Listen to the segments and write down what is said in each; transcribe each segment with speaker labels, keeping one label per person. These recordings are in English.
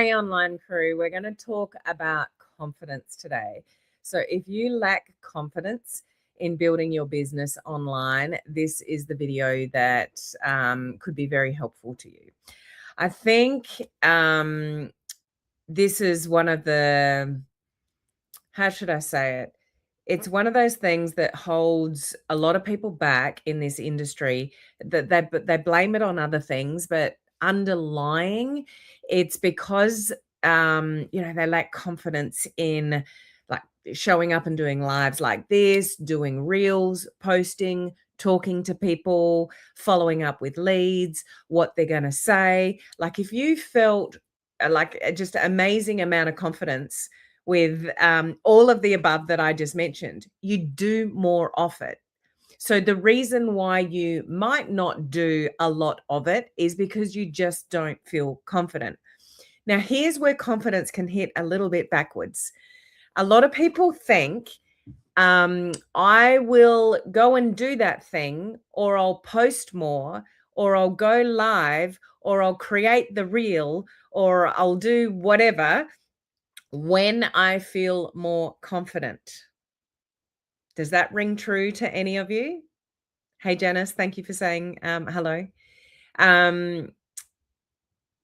Speaker 1: Hey, online crew, we're going to talk about confidence today. So, if you lack confidence in building your business online, this is the video that could be very helpful to you. I think this is one of the, how should I say it? It's one of those things that holds a lot of people back in this industry, that they blame it on other things, but underlying, it's because they lack confidence in, like, showing up and doing lives like this, doing reels, posting, talking to people, following up with leads, what they're going to say. Like, if you felt just amazing amount of confidence with all of the above that I just mentioned, you do more of it. So the reason why you might not do a lot of it is because you just don't feel confident. Now, here's where confidence can hit a little bit backwards. A lot of people think, I will go and do that thing, or I'll post more, or I'll go live, or I'll create the reel, or I'll do whatever when I feel more confident. Does that ring true to any of you? Hey, Janice, thank you for saying hello.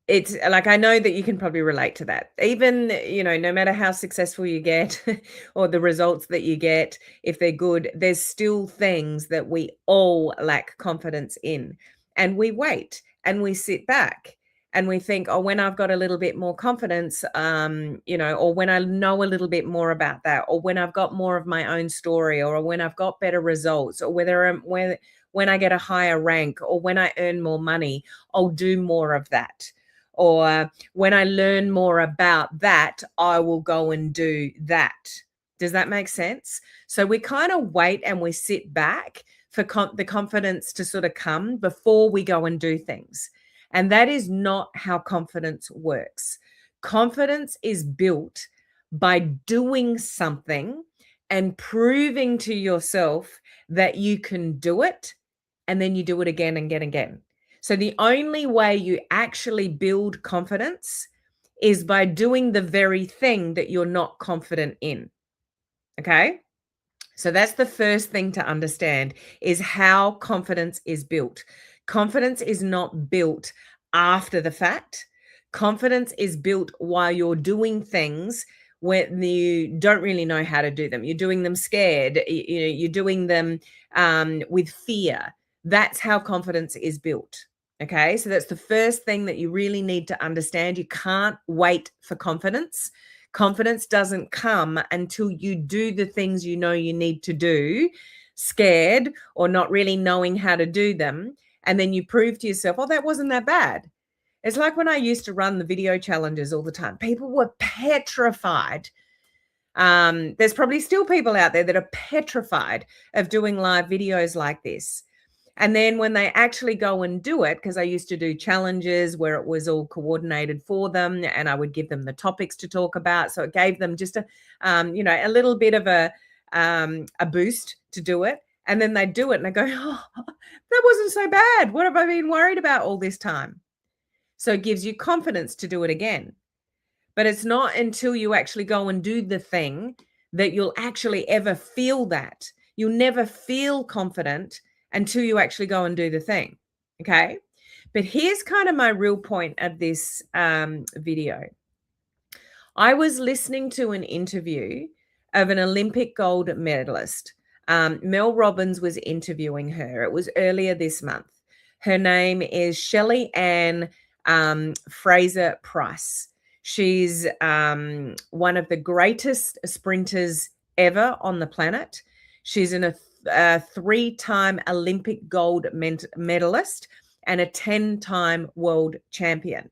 Speaker 1: It's like, I know that you can probably relate to that. Even, no matter how successful you get or the results that you get, if they're good, there's still things that we all lack confidence in. And we wait and we sit back and we think, oh, when I've got a little bit more confidence, or when I know a little bit more about that, or when I've got more of my own story, or when I've got better results, or when I get a higher rank, or when I earn more money, I'll do more of that. Or when I learn more about that, I will go and do that. Does that make sense? So we kind of wait and we sit back for the confidence to sort of come before we go and do things. And that is not how confidence works. Confidence is built by doing something and proving to yourself that you can do it, and then you do it again and again. So the only way you actually build confidence is by doing the very thing that you're not confident in. Okay? So that's the first thing to understand, is how confidence is built. Confidence is not built after the fact. Confidence is built while you're doing things when you don't really know how to do them. You're doing them scared. You're doing them with fear. That's how confidence is built. Okay, so that's the first thing that you really need to understand. You can't wait for confidence. Confidence doesn't come until you do the things you know you need to do, scared or not really knowing how to do them. And then you prove to yourself, oh, that wasn't that bad. It's like when I used to run the video challenges all the time. People were petrified. There's probably still people out there that are petrified of doing live videos like this. And then when they actually go and do it, because I used to do challenges where it was all coordinated for them, and I would give them the topics to talk about. So it gave them just a little bit of a boost to do it. And then they do it and they go, oh, that wasn't so bad. What have I been worried about all this time? So it gives you confidence to do it again. But it's not until you actually go and do the thing that you'll actually ever feel that. You'll never feel confident until you actually go and do the thing. Okay. But here's kind of my real point of this video. I was listening to an interview of an Olympic gold medalist. Mel Robbins was interviewing her. It was earlier this month. Her name is Shelley Ann Fraser Price. She's one of the greatest sprinters ever on the planet. She's a 3-time Olympic gold medalist and a 10-time world champion.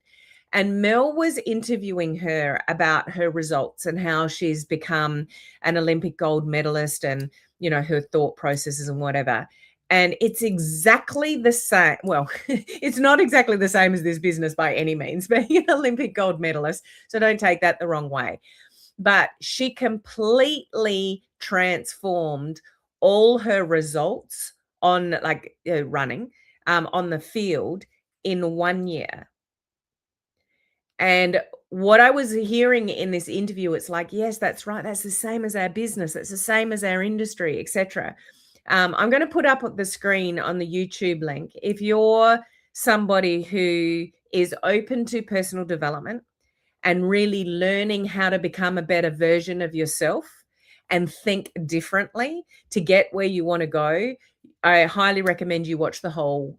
Speaker 1: And Mel was interviewing her about her results and how she's become an Olympic gold medalist and, her thought processes and whatever. And it's exactly the same. Well, it's not exactly the same as this business by any means, being an Olympic gold medalist. So don't take that the wrong way. But she completely transformed all her results on running on the field in 1 year. And what I was hearing in this interview, it's like, yes, that's right. That's the same as our business. It's the same as our industry, etc. I'm going to put up at the screen on the YouTube link. If you're somebody who is open to personal development and really learning how to become a better version of yourself and think differently to get where you want to go, I highly recommend you watch the whole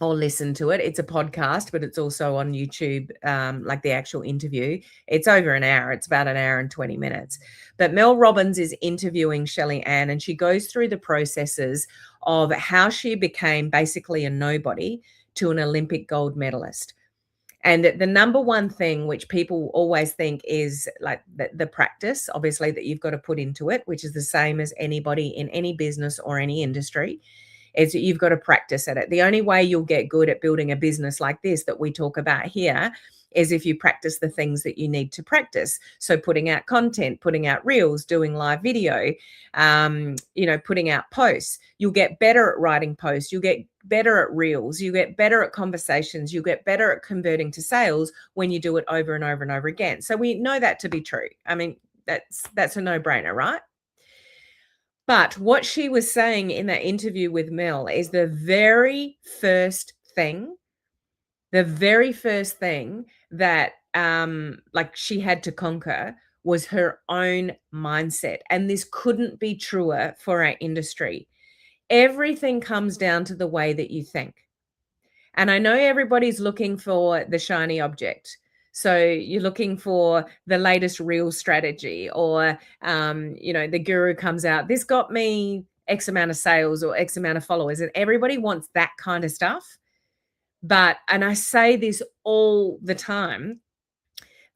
Speaker 1: or listen to it. It's a podcast, but it's also on YouTube, like the actual interview. It's over an hour. It's about an hour and 20 minutes. But Mel Robbins is interviewing Shelley Ann, and she goes through the processes of how she became basically a nobody to an Olympic gold medalist. And the number one thing which people always think is like the practice, obviously, that you've got to put into it, which is the same as anybody in any business or any industry, is that you've got to practice at it. The only way you'll get good at building a business like this that we talk about here is if you practice the things that you need to practice. So putting out content, putting out reels, doing live video, putting out posts. You'll get better at writing posts. You'll get better at reels. You get better at conversations. You get better at converting to sales when you do it over and over and over again. So we know that to be true. I mean, that's a no-brainer, right? But what she was saying in that interview with Mel is the very first thing that like she had to conquer was her own mindset. And this couldn't be truer for our industry. Everything comes down to the way that you think. And I know everybody's looking for the shiny object. So you're looking for the latest reel strategy, or, the guru comes out, this got me X amount of sales or X amount of followers. And everybody wants that kind of stuff. And I say this all the time,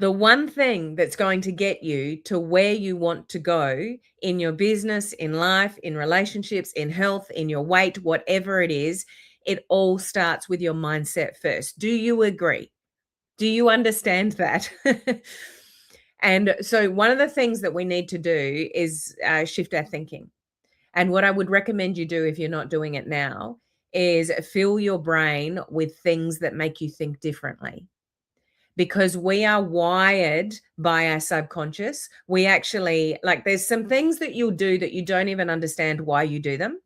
Speaker 1: the one thing that's going to get you to where you want to go in your business, in life, in relationships, in health, in your weight, whatever it is, it all starts with your mindset first. Do you agree? Do you understand that? And so one of the things that we need to do is shift our thinking. And what I would recommend you do if you're not doing it now is fill your brain with things that make you think differently. Because we are wired by our subconscious. We actually, like, there's some things that you'll do that you don't even understand why you do them.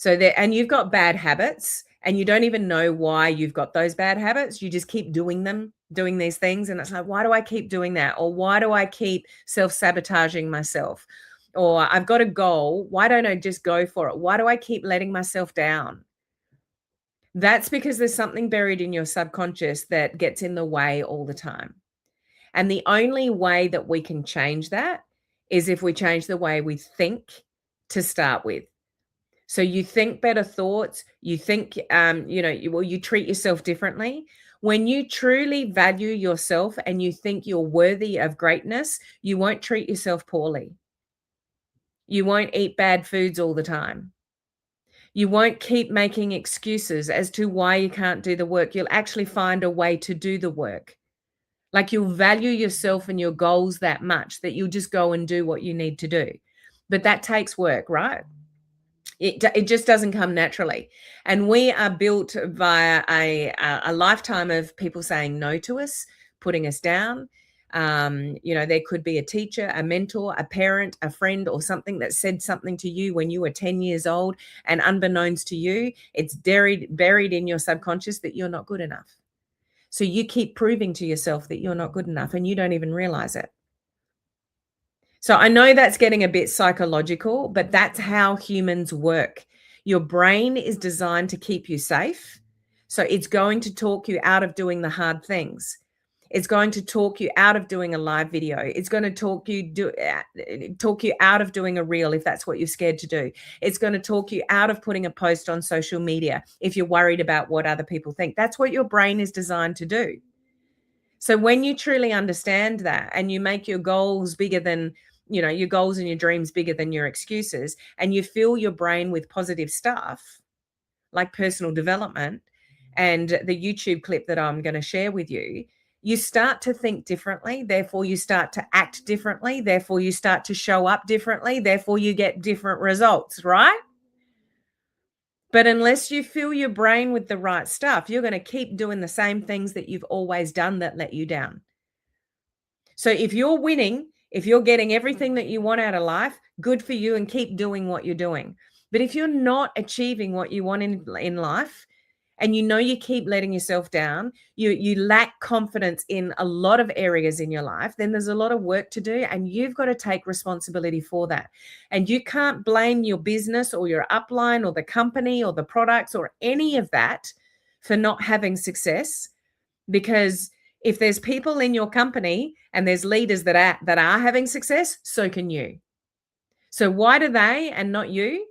Speaker 1: And you've got bad habits and you don't even know why you've got those bad habits. You just keep doing these things. And it's like, why do I keep doing that? Or why do I keep self-sabotaging myself? Or I've got a goal. Why don't I just go for it? Why do I keep letting myself down? That's because there's something buried in your subconscious that gets in the way all the time. And the only way that we can change that is if we change the way we think to start with. So you think better thoughts, you think, you treat yourself differently. When you truly value yourself and you think you're worthy of greatness, you won't treat yourself poorly. You won't eat bad foods all the time. You won't keep making excuses as to why you can't do the work. You'll actually find a way to do the work. Like, you'll value yourself and your goals that much that you'll just go and do what you need to do. But that takes work, right? It just doesn't come naturally. And we are built via a lifetime of people saying no to us, putting us down. There could be a teacher, a mentor, a parent, a friend, or something that said something to you when you were 10 years old, and unbeknownst to you, it's buried in your subconscious that you're not good enough. So you keep proving to yourself that you're not good enough and you don't even realize it. So I know that's getting a bit psychological, but that's how humans work. Your brain is designed to keep you safe. So it's going to talk you out of doing the hard things. It's going to talk you out of doing a live video. It's going to talk you out of doing a reel if that's what you're scared to do. It's going to talk you out of putting a post on social media if you're worried about what other people think. That's what your brain is designed to do. So when you truly understand that and you make your goals bigger than, your goals and your dreams bigger than your excuses, and you fill your brain with positive stuff like personal development and the YouTube clip that I'm going to share with you, you start to think differently. Therefore, you start to act differently. Therefore, you start to show up differently. Therefore, you get different results, right? But unless you fill your brain with the right stuff, you're going to keep doing the same things that you've always done that let you down. So if you're winning, if you're getting everything that you want out of life, good for you and keep doing what you're doing. But if you're not achieving what you want in life, and you know you keep letting yourself down, you lack confidence in a lot of areas in your life, then there's a lot of work to do and you've got to take responsibility for that. And you can't blame your business or your upline or the company or the products or any of that for not having success, because if there's people in your company and there's leaders that are having success, so can you. So why do they and not you?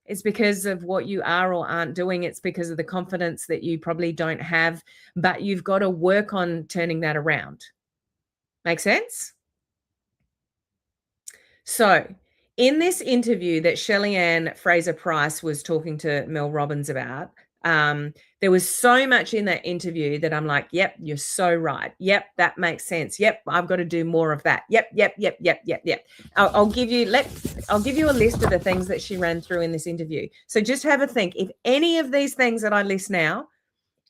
Speaker 1: It's because of what you are or aren't doing. It's because of the confidence that you probably don't have, but you've got to work on turning that around. Make sense? So, in this interview that Shelley-Ann Fraser-Pryce was talking to Mel Robbins about, there was so much in that interview that I'm like, yep, you're so right. Yep, that makes sense. Yep, I've got to do more of that. Yep. I'll give you a list of the things that she ran through in this interview. So just have a think. If any of these things that I list now,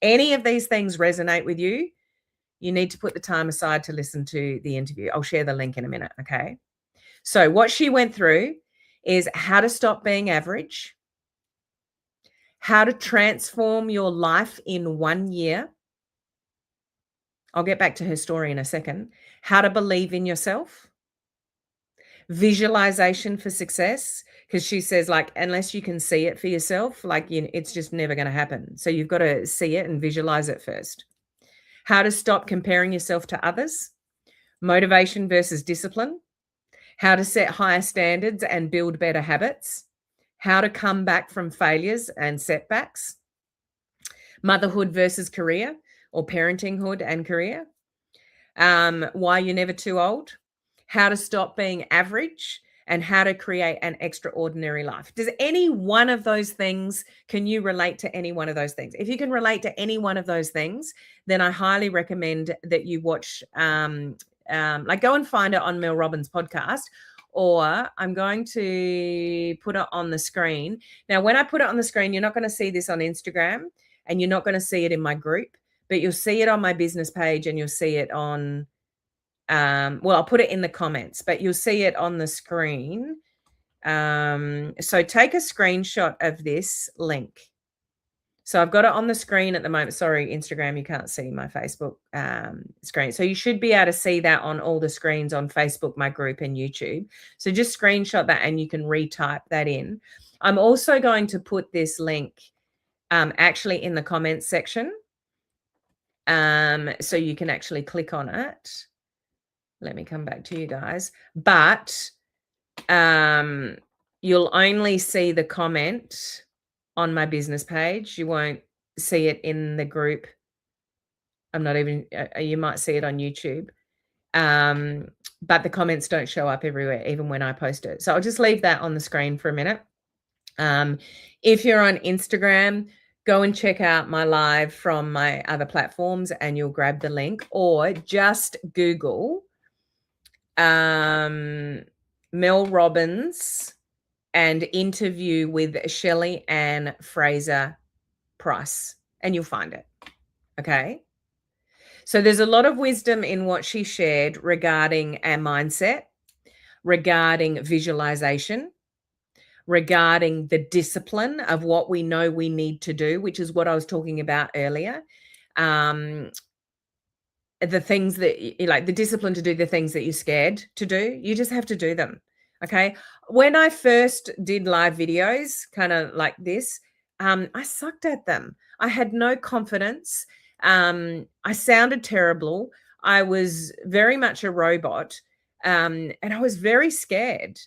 Speaker 1: any of these things resonate with you, you need to put the time aside to listen to the interview. I'll share the link in a minute, okay? So what she went through is how to stop being average, how to transform your life in 1 year. I'll get back to her story in a second. How to believe in yourself, visualization for success, because she says, like, unless you can see it for yourself, like, it's just never going to happen. So you've got to see it and visualize it first. How to stop comparing yourself to others, motivation versus discipline, how to set higher standards and build better habits, how to come back from failures and setbacks, motherhood versus career or parentinghood and career, why you're never too old, how to stop being average, and how to create an extraordinary life. Does any one of those things, can you relate to any one of those things? If you can relate to any one of those things, then I highly recommend that you watch, like go and find it on Mel Robbins' podcast, or I'm going to put it on the screen. Now, when I put it on the screen, you're not going to see this on Instagram and you're not going to see it in my group, but you'll see it on my business page and you'll see it on, well, I'll put it in the comments, but you'll see it on the screen. So take a screenshot of this link. So I've got it on the screen at the moment. Sorry, Instagram, you can't see my Facebook screen. So you should be able to see that on all the screens on Facebook, my group, and YouTube. So just screenshot that and you can retype that in. I'm also going to put this link actually in the comments section. So you can actually click on it. Let me come back to you guys. But you'll only see the comment on my business page. You won't see it in the group. I'm not even, you might see it on YouTube. But the comments don't show up everywhere, even when I post it. So I'll just leave that on the screen for a minute. If you're on Instagram, go and check out my live from my other platforms and you'll grab the link, or just Google Mel Robbins and interview with Shelley-Ann Fraser-Pryce, and you'll find it. Okay. So there's a lot of wisdom in what she shared regarding our mindset, regarding visualization, regarding the discipline of what we know we need to do, which is what I was talking about earlier. The things that you like, the discipline to do the things that you're scared to do, you just have to do them. Okay. When I first did live videos, kind of like this, I sucked at them. I had no confidence. I sounded terrible. I was very much a robot. And I was very scared,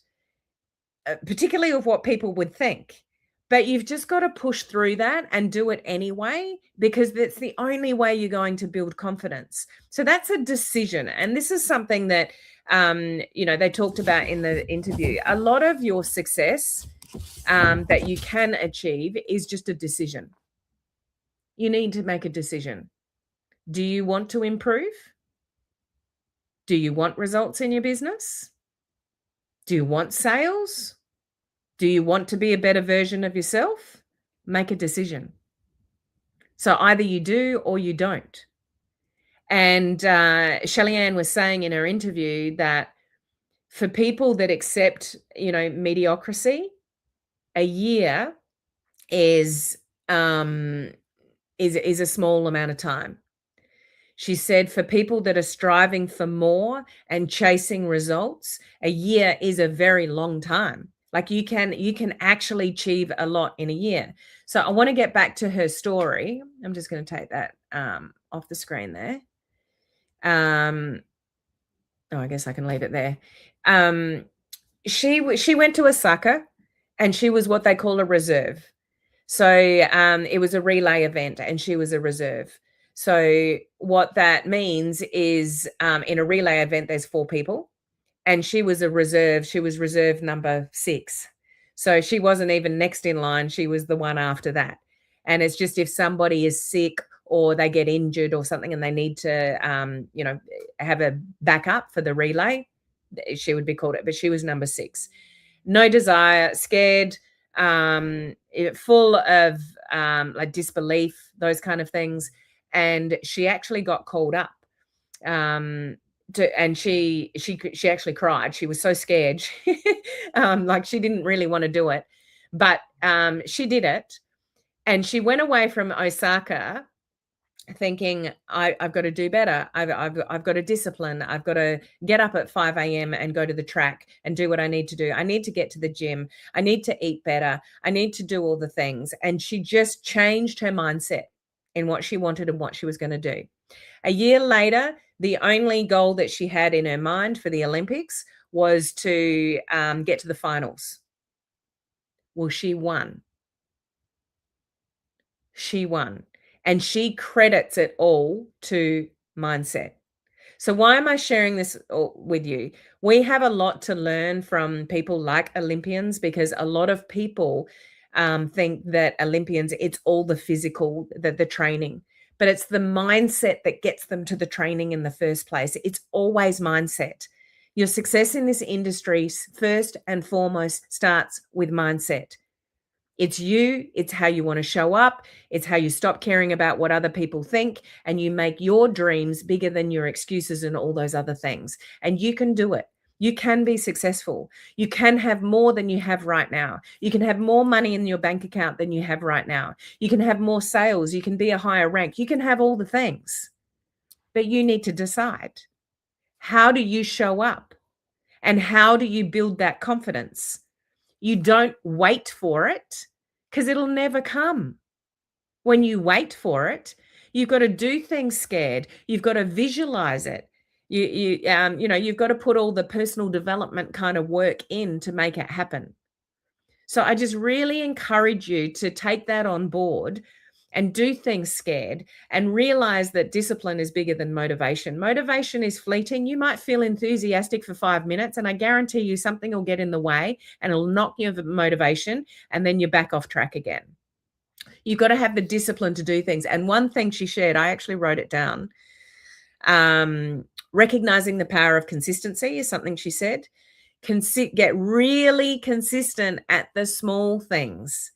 Speaker 1: particularly of what people would think. But you've just got to push through that and do it anyway, because that's the only way you're going to build confidence. So that's a decision. And this is something that, they talked about in the interview. A lot of your success that you can achieve is just a decision. You need to make a decision. Do you want to improve? Do you want results in your business? Do you want sales? Do you want to be a better version of yourself? make a decision. So either you do or you don't. And Shelly Ann was saying in her interview that for people that accept, mediocrity, a year is um, is a small amount of time. She said for people that are striving for more and chasing results, a year is a very long time. Like you can actually achieve a lot in a year. So I want to get back to her story. I'm just going to take that off the screen there. Oh, I guess I can leave it there. She went to Osaka, and she was what they call a reserve. So it was a relay event, and she was a reserve. So what that means is in a relay event, there's 4 people, and she was a reserve. She was reserve number 6. So she wasn't even next in line. She was the one after that. And it's just if somebody is sick or they get injured or something and they need to, have a backup for the relay, she would be called it. But she was number 6. No desire, scared, full of like disbelief, those kind of things. And she actually got called up. And she actually cried. She was so scared. Like she didn't really want to do it, but she did it. And she went away from Osaka thinking, I've got to do better. I've got to discipline. I've got to get up at 5 a.m. and go to the track and do what I need to do. I need to get to the gym. I need to eat better. I need to do all the things. And she just changed her mindset in what she wanted and what she was going to do. A year later, the only goal that she had in her mind for the Olympics was to get to the finals. Well, she won. She won. And she credits it all to mindset. So why am I sharing this with you? We have a lot to learn from people like Olympians, because a lot of people think that Olympians, it's all the physical, the training, but it's the mindset that gets them to the training in the first place. It's always mindset. Your success in this industry, first and foremost, starts with mindset. It's you, it's how you want to show up, it's how you stop caring about what other people think, and you make your dreams bigger than your excuses and all those other things. And you can do it. You can be successful. You can have more than you have right now. You can have more money in your bank account than you have right now. You can have more sales. You can be a higher rank. You can have all the things. But you need to decide, how do you show up? And how do you build that confidence? You don't wait for it, because it'll never come. When you wait for it, you've got to do things scared. You've got to visualize it. You've got to put all the personal development kind of work in to make it happen. So I just really encourage you to take that on board and do things scared, and realize that discipline is bigger than motivation. Motivation is fleeting. You might feel enthusiastic for 5 minutes, and I guarantee you something will get in the way and it'll knock you of motivation, and then you're back off track again. You've got to have the discipline to do things. And one thing she shared, I actually wrote it down. Recognizing the power of consistency is something she said. Get really consistent at the small things.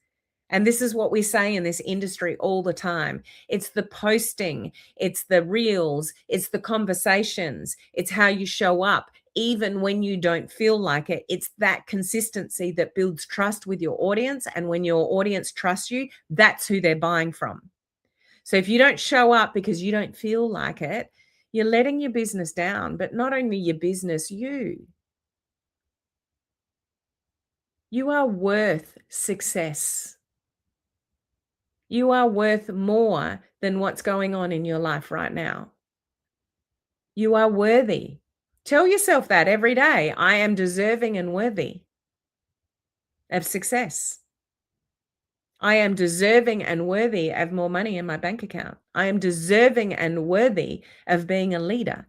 Speaker 1: And this is what we say in this industry all the time. It's the posting, it's the reels, it's the conversations, it's how you show up, even when you don't feel like it. It's that consistency that builds trust with your audience. And when your audience trusts you, that's who they're buying from. So if you don't show up because you don't feel like it, you're letting your business down. But not only your business, you are worth success. You are worth more than what's going on in your life right now. You are worthy. Tell yourself that every day. I am deserving and worthy of success. I am deserving and worthy of more money in my bank account. I am deserving and worthy of being a leader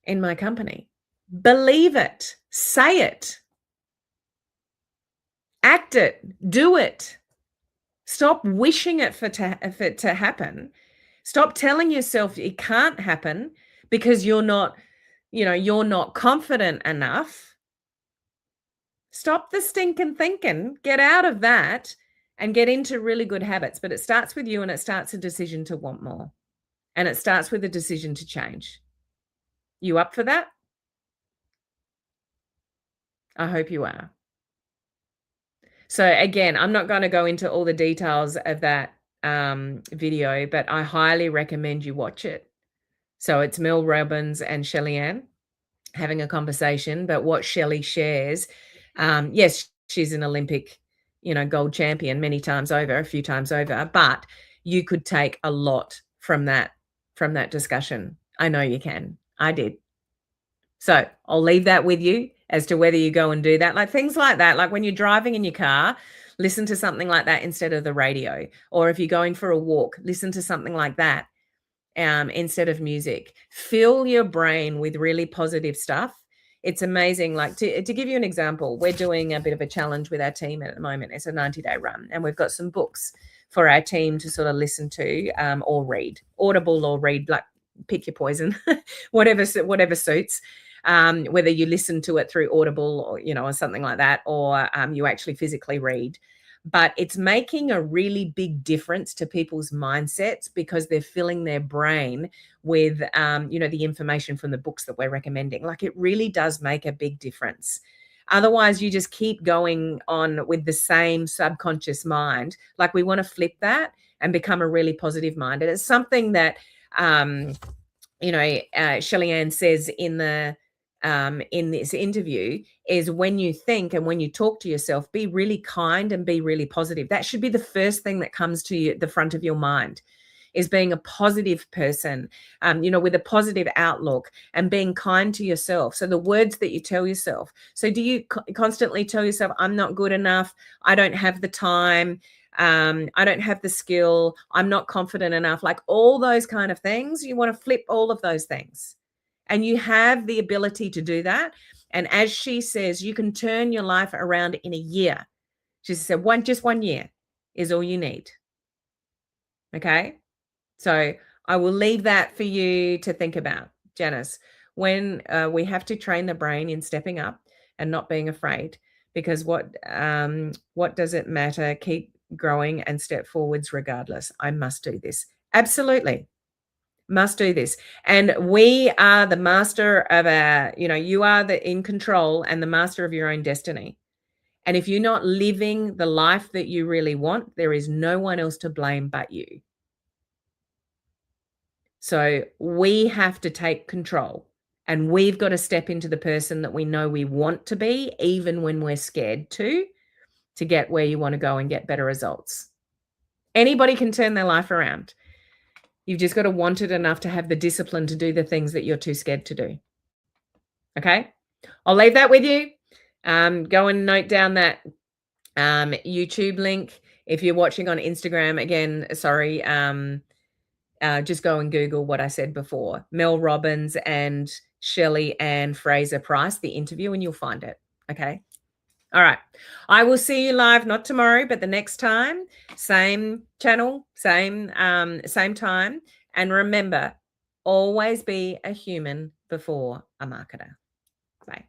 Speaker 1: in my company. Believe it. Say it. Act it. Do it. Stop wishing it for it to happen. Stop telling yourself it can't happen because you're not confident enough. Stop the stinking thinking. Get out of that and get into really good habits. But it starts with you, and it starts a decision to want more. And it starts with a decision to change. You up for that? I hope you are. So again, I'm not going to go into all the details of that video, but I highly recommend you watch it. So it's Mel Robbins and Shelley-Ann having a conversation, but what Shelley shares, yes, she's an Olympic, gold champion many times over, a few times over, but you could take a lot from that discussion. I know you can. I did. So I'll leave that with you as to whether you go and do that. Like things like that, like when you're driving in your car, listen to something like that instead of the radio. Or if you're going for a walk, listen to something like that instead of music. Fill your brain with really positive stuff. It's amazing. Like to give you an example, we're doing a bit of a challenge with our team at the moment. It's a 90-day run, and we've got some books for our team to sort of listen to or read, Audible or read, like pick your poison, whatever suits. Whether you listen to it through Audible or something like that, or you actually physically read. But it's making a really big difference to people's mindsets because they're filling their brain with, the information from the books that we're recommending. Like it really does make a big difference. Otherwise, you just keep going on with the same subconscious mind. Like we want to flip that and become a really positive mind. And it's something that, Shelley-Ann says in this interview is when you think and when you talk to yourself, be really kind and be really positive. That should be the first thing that comes to you, the front of your mind, is being a positive person, with a positive outlook and being kind to yourself. So the words that you tell yourself. So do you constantly tell yourself, I'm not good enough, I don't have the time, I don't have the skill, I'm not confident enough, like all those kind of things? You want to flip all of those things. And you have the ability to do that. And as she says, you can turn your life around in a year. She said, just 1 year is all you need. Okay. So I will leave that for you to think about, Janice, when we have to train the brain in stepping up and not being afraid, because what does it matter? Keep growing and step forwards regardless. I must do this. Absolutely. Must do this. And we are the master of you are in control and the master of your own destiny. And if you're not living the life that you really want, there is no one else to blame but you. So we have to take control, and we've got to step into the person that we know we want to be, even when we're scared to get where you want to go and get better results. Anybody can turn their life around. You've just got to want it enough to have the discipline to do the things that you're too scared to do. Okay? I'll leave that with you. Go and note down that YouTube link. If you're watching on Instagram, again, sorry, just go and Google what I said before. Mel Robbins and Shelley-Ann Fraser-Pryce, the interview, and you'll find it. Okay? All right. I will see you live, not tomorrow, but the next time. Same channel, same time. And remember, always be a human before a marketer. Bye.